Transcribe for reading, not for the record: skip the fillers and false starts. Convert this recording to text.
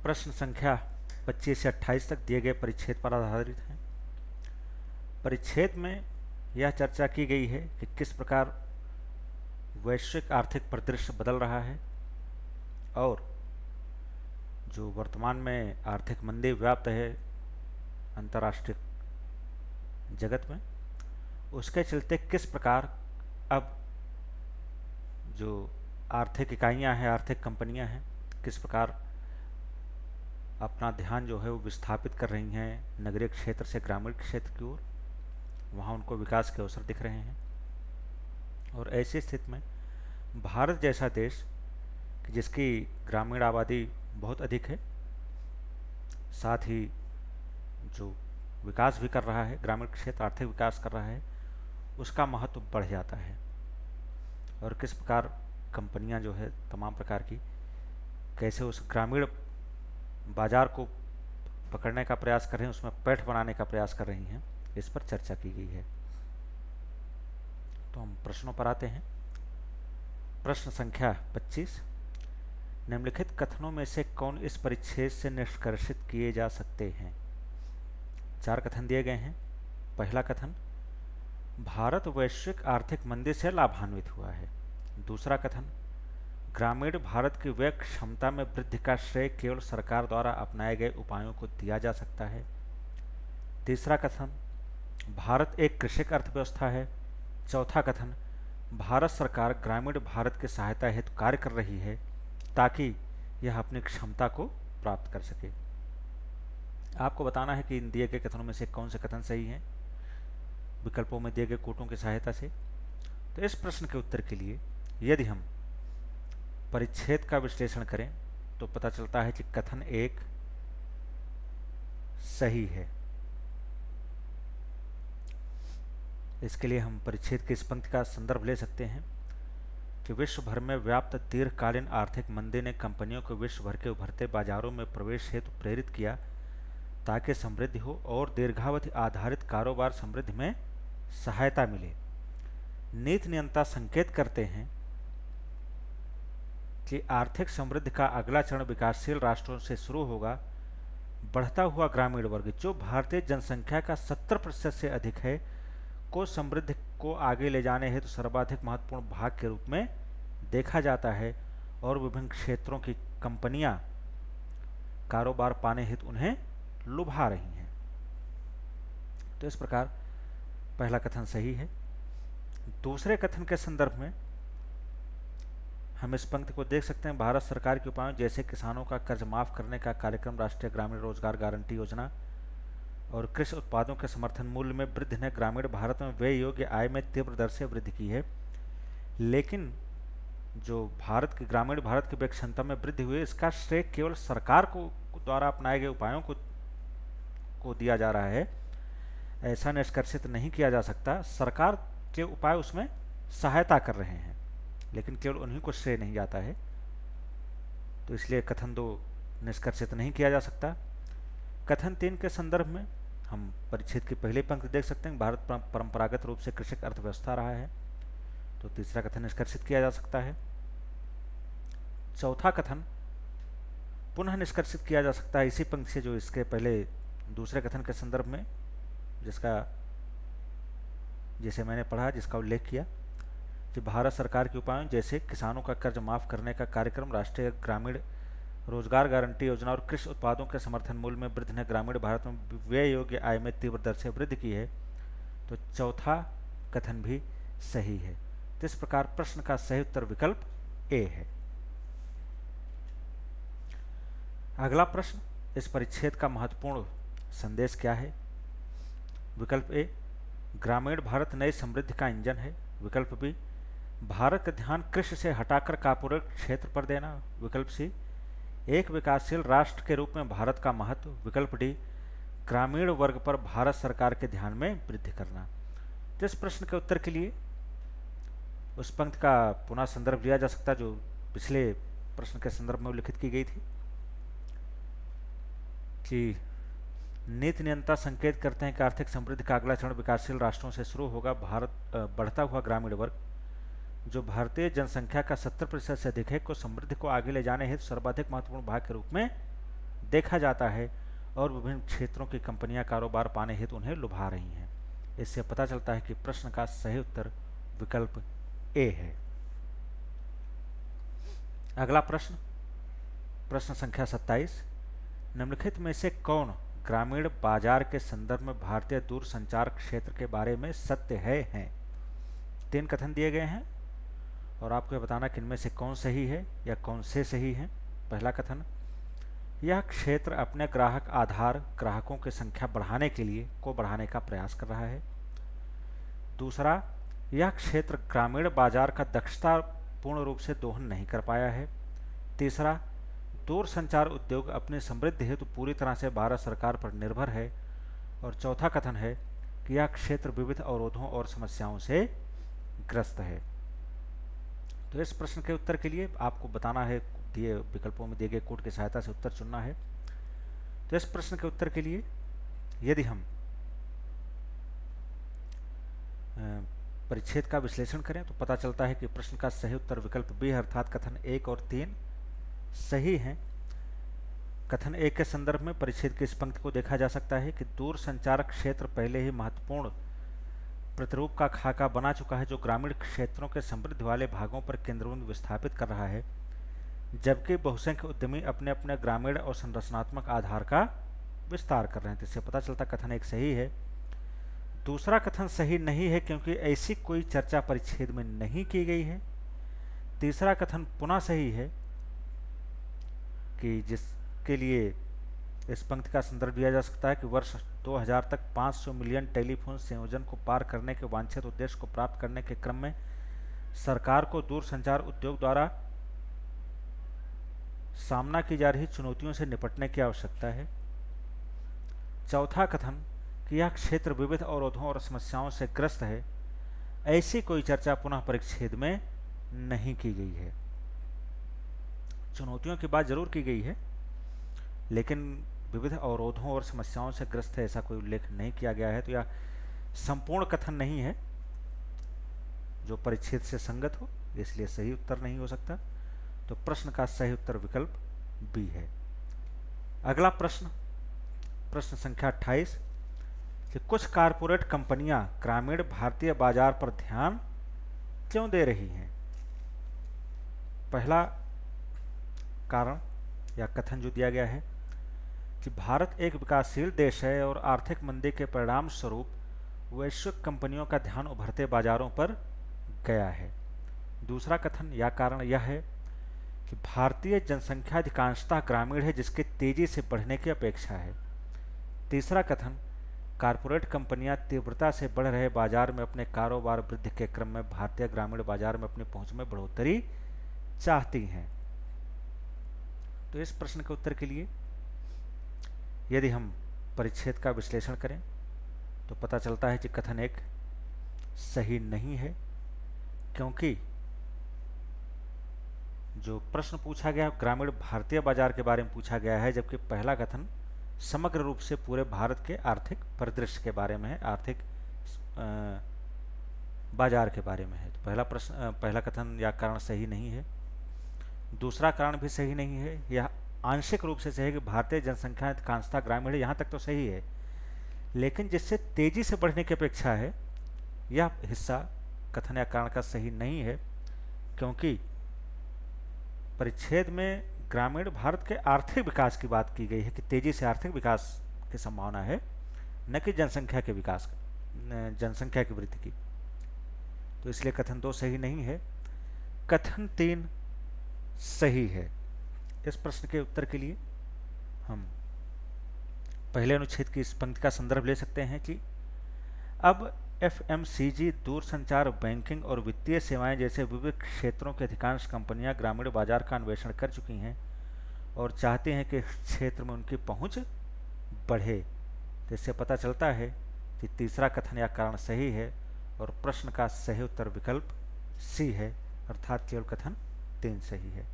प्रश्न संख्या 25 से 28 तक दिए गए परिच्छेद पर आधारित हैं। परिच्छेद में यह चर्चा की गई है कि किस प्रकार वैश्विक आर्थिक परिदृश्य बदल रहा है और जो वर्तमान में आर्थिक मंदी व्याप्त है अंतर्राष्ट्रीय जगत में, उसके चलते किस प्रकार अब जो आर्थिक इकाइयां हैं, आर्थिक कंपनियां हैं, किस प्रकार अपना ध्यान जो है वो विस्थापित कर रही हैं नगरीय क्षेत्र से ग्रामीण क्षेत्र की ओर। वहाँ उनको विकास के अवसर दिख रहे हैं और ऐसी स्थिति में भारत जैसा देश कि जिसकी ग्रामीण आबादी बहुत अधिक है, साथ ही जो विकास भी कर रहा है, ग्रामीण क्षेत्र आर्थिक विकास कर रहा है, उसका महत्व बढ़ जाता है। और किस प्रकार कंपनियां जो है तमाम प्रकार की कैसे उस ग्रामीण बाजार को पकड़ने का प्रयास कर रहे हैं, उसमें पैठ बनाने का प्रयास कर रही हैं, इस पर चर्चा की गई है। तो हम प्रश्नों पर आते हैं। प्रश्न संख्या 25, निम्नलिखित कथनों में से कौन इस परिच्छेद से निष्कर्षित किए जा सकते हैं? 4 कथन दिए गए हैं। पहला कथन, भारत वैश्विक आर्थिक मंदी से लाभान्वित हुआ है। दूसरा कथन, ग्रामीण भारत की व्यय क्षमता में वृद्धि का श्रेय केवल सरकार द्वारा अपनाए गए उपायों को दिया जा सकता है। तीसरा कथन, भारत एक कृषक अर्थव्यवस्था है। चौथा कथन, भारत सरकार ग्रामीण भारत की सहायता हेतु कार्य कर रही है ताकि यह अपनी क्षमता को प्राप्त कर सके। आपको बताना है कि इन दिए गए कथनों में से कौन से कथन सही हैं विकल्पों में दिए गए कोटों की सहायता से। तो इस प्रश्न के उत्तर के लिए यदि हम परिच्छेद का विश्लेषण करें तो पता चलता है कि कथन 1 सही है। इसके लिए हम परिच्छेद की इस पंक्ति का संदर्भ ले सकते हैं कि विश्व भर में व्याप्त दीर्घकालीन आर्थिक मंदी ने कंपनियों को विश्व भर के उभरते बाजारों में प्रवेश हेतु प्रेरित किया ताकि समृद्धि हो और दीर्घावधि आधारित कारोबार समृद्धि में सहायता मिले। नीति नियंता संकेत करते हैं कि आर्थिक समृद्धि का अगला चरण विकासशील राष्ट्रों से शुरू होगा। बढ़ता हुआ ग्रामीण वर्ग जो भारतीय जनसंख्या का 70% से अधिक है को समृद्धि को आगे ले जाने हेतु सर्वाधिक महत्वपूर्ण भाग के रूप में देखा जाता है और विभिन्न क्षेत्रों की कंपनियां कारोबार पाने हेतु उन्हें लुभा रही हैं। तो इस प्रकार पहला कथन सही है। दूसरे कथन के संदर्भ में हम इस पंक्ति को देख सकते हैं, भारत सरकार के उपायों जैसे किसानों का कर्ज माफ करने का कार्यक्रम, राष्ट्रीय ग्रामीण रोजगार गारंटी योजना और कृषि उत्पादों के समर्थन मूल्य में वृद्धि ने ग्रामीण भारत में व्यय योग्य आय में तीव्र दर से वृद्धि की है। लेकिन जो भारत की ग्रामीण भारत की व्यय क्षमता में वृद्धि हुई, इसका श्रेय केवल सरकार को द्वारा अपनाए गए उपायों को दिया जा रहा है, ऐसा निष्कर्षित नहीं किया जा सकता। सरकार के उपाय उसमें सहायता कर रहे हैं लेकिन केवल उन्हीं को श्रेय नहीं जाता है। तो इसलिए कथन 2 निष्कर्षित नहीं किया जा सकता। कथन 3 के संदर्भ में हम परिच्छेद की पहली पंक्ति देख सकते हैं, भारत परंपरागत रूप से कृषक अर्थव्यवस्था रहा है, तो तीसरा कथन निष्कर्षित किया जा सकता है। चौथा कथन पुनः निष्कर्षित किया जा सकता है इसी पंक्ति से जो इसके पहले दूसरे कथन के संदर्भ में जिसे मैंने पढ़ा, जिसका उल्लेख किया कि भारत सरकार के उपायों जैसे किसानों का कर्ज माफ करने का कार्यक्रम, राष्ट्रीय ग्रामीण रोजगार गारंटी योजना और कृषि उत्पादों के समर्थन मूल्य में वृद्धि ने ग्रामीण भारत में व्यय योग्य आय में तीव्र दर से वृद्धि की है। तो चौथा कथन भी सही है। तो इस प्रकार प्रश्न का सही उत्तर विकल्प ए है। अगला प्रश्न, इस परिच्छेद का महत्वपूर्ण संदेश क्या है? विकल्प ए, ग्रामीण भारत नई समृद्धि का इंजन है। विकल्प बी, भारत का ध्यान कृषि से हटाकर कॉर्पोरेट क्षेत्र पर देना। विकल्प सी, एक विकासशील राष्ट्र के रूप में भारत का महत्व। विकल्प डी, ग्रामीण वर्ग पर भारत सरकार के ध्यान में वृद्धि करना। तो इस प्रश्न के उत्तर के लिए उस पंक्ति का पुनः संदर्भ लिया जा सकता है जो पिछले प्रश्न के संदर्भ में उल्लिखित की गई थी कि नीति नियंता संकेत करते हैं कि आर्थिक समृद्धि का अगला चरण विकासशील राष्ट्रों से शुरू होगा। बढ़ता हुआ ग्रामीण वर्ग जो भारतीय जनसंख्या का 70% से अधिक है को समृद्धि को आगे ले जाने हेतु सर्वाधिक महत्वपूर्ण भाग के रूप में देखा जाता है और विभिन्न क्षेत्रों की कंपनियां कारोबार पाने हेतु उन्हें लुभा रही हैं। इससे पता चलता है कि प्रश्न का सही उत्तर विकल्प ए है। अगला प्रश्न, प्रश्न संख्या 27, निम्नलिखित में से कौन ग्रामीण बाजार के संदर्भ में भारतीय दूरसंचार क्षेत्र के बारे में सत्य है? 3 कथन दिए गए हैं और आपको यह बताना कि इनमें से कौन सही है या कौन से सही हैं। पहला कथन, यह क्षेत्र अपने ग्राहक आधार ग्राहकों की संख्या बढ़ाने का प्रयास कर रहा है। दूसरा, यह क्षेत्र ग्रामीण बाजार का दक्षता पूर्ण रूप से दोहन नहीं कर पाया है। तीसरा, दूरसंचार उद्योग अपनी समृद्धि हेतु पूरी तरह से भारत सरकार पर निर्भर है। और चौथा कथन है कि यह क्षेत्र विविध अवरोधों और समस्याओं से ग्रस्त है। तो इस प्रश्न के उत्तर के लिए आपको बताना है, दिए विकल्पों में दिए गए कोड की सहायता से उत्तर चुनना है। तो इस प्रश्न के उत्तर के लिए यदि हम परिच्छेद का विश्लेषण करें तो पता चलता है कि प्रश्न का सही उत्तर विकल्प बी है, अर्थात कथन 1 और 3 सही हैं। कथन 1 के संदर्भ में परिच्छेद की इस पंक्ति को देखा जा सकता है कि दूरसंचार क्षेत्र पहले ही महत्वपूर्ण प्रतिरूप का खाका बना चुका है, जो ग्रामीण क्षेत्रों के समृद्धि वाले भागों पर केंद्रबिंदु विस्थापित कर रहा है, जबकि बहुसंख्य उद्यमी अपने अपने ग्रामीण और संरचनात्मक आधार का विस्तार कर रहे हैं। तो इससे पता चलता कथन 1 सही है। दूसरा कथन सही नहीं है क्योंकि ऐसी कोई चर्चा परिच्छेद में नहीं की गई है। तीसरा कथन पुनः सही है कि जिसके लिए इस पंक्ति का संदर्भ दिया जा सकता है कि वर्ष 2000 तक 500 मिलियन टेलीफोन संयोजन को पार करने के वांछित उद्देश्य को प्राप्त करने के क्रम में सरकार को दूरसंचार उद्योग द्वारा सामना की जा रही चुनौतियों से निपटने की आवश्यकता है। चौथा कथन कि यह क्षेत्र विविध अवरोधों और समस्याओं से ग्रस्त है, ऐसी कोई चर्चा पुनः परिच्छेद में नहीं की गई है। चुनौतियों की बात जरूर की गई है, लेकिन विविध अवरोधों और समस्याओं से ग्रस्त है ऐसा कोई उल्लेख नहीं किया गया है। तो यह संपूर्ण कथन नहीं है जो परिच्छेद से संगत हो, इसलिए सही उत्तर नहीं हो सकता। तो प्रश्न का सही उत्तर विकल्प बी है। अगला प्रश्न, प्रश्न संख्या 28, कि कुछ कारपोरेट कंपनियां ग्रामीण भारतीय बाजार पर ध्यान क्यों दे रही हैं? पहला कारण या कथन जो दिया गया है कि भारत एक विकासशील देश है और आर्थिक मंदी के परिणाम स्वरूप वैश्विक कंपनियों का ध्यान उभरते बाजारों पर गया है। दूसरा कथन या कारण यह है कि भारतीय जनसंख्या अधिकांशतः ग्रामीण है, जिसके तेजी से बढ़ने की अपेक्षा है। तीसरा कथन, कारपोरेट कंपनियां तीव्रता से बढ़ रहे बाजार में अपने कारोबार वृद्धि के क्रम में भारतीय ग्रामीण बाजार में अपनी पहुंच में बढ़ोतरी चाहती हैं। तो इस प्रश्न के उत्तर के लिए यदि हम परिच्छेद का विश्लेषण करें तो पता चलता है कि कथन 1 सही नहीं है, क्योंकि जो प्रश्न पूछा गया ग्रामीण भारतीय बाजार के बारे में पूछा गया है, जबकि पहला कथन समग्र रूप से पूरे भारत के आर्थिक परिदृश्य के बारे में है, आर्थिक बाजार के बारे में है। तो पहला कथन या कारण सही नहीं है। दूसरा कारण भी सही नहीं है, यह आंशिक रूप से सही है कि भारतीय जनसंख्या अधिकांशतः ग्रामीण है, यहाँ तक तो सही है, लेकिन जिससे तेजी से बढ़ने की अपेक्षा है, यह हिस्सा कथन या कारण का सही नहीं है, क्योंकि परिच्छेद में ग्रामीण भारत के आर्थिक विकास की बात की गई है कि तेजी से आर्थिक विकास की संभावना है, न कि जनसंख्या के विकास, जनसंख्या की वृद्धि की। तो इसलिए कथन 2 सही नहीं है। कथन 3 सही है। इस प्रश्न के उत्तर के लिए हम पहले अनुच्छेद की इस पंक्ति का संदर्भ ले सकते हैं कि अब एफएमसीजी, दूरसंचार, बैंकिंग और वित्तीय सेवाएं जैसे विविध क्षेत्रों के अधिकांश कंपनियां ग्रामीण बाजार का अन्वेषण कर चुकी हैं और चाहती हैं कि इस क्षेत्र में उनकी पहुंच बढ़े। तो इससे पता चलता है कि तीसरा कथन या कारण सही है और प्रश्न का सही उत्तर विकल्प सी है, अर्थात केवल कथन 3 सही है।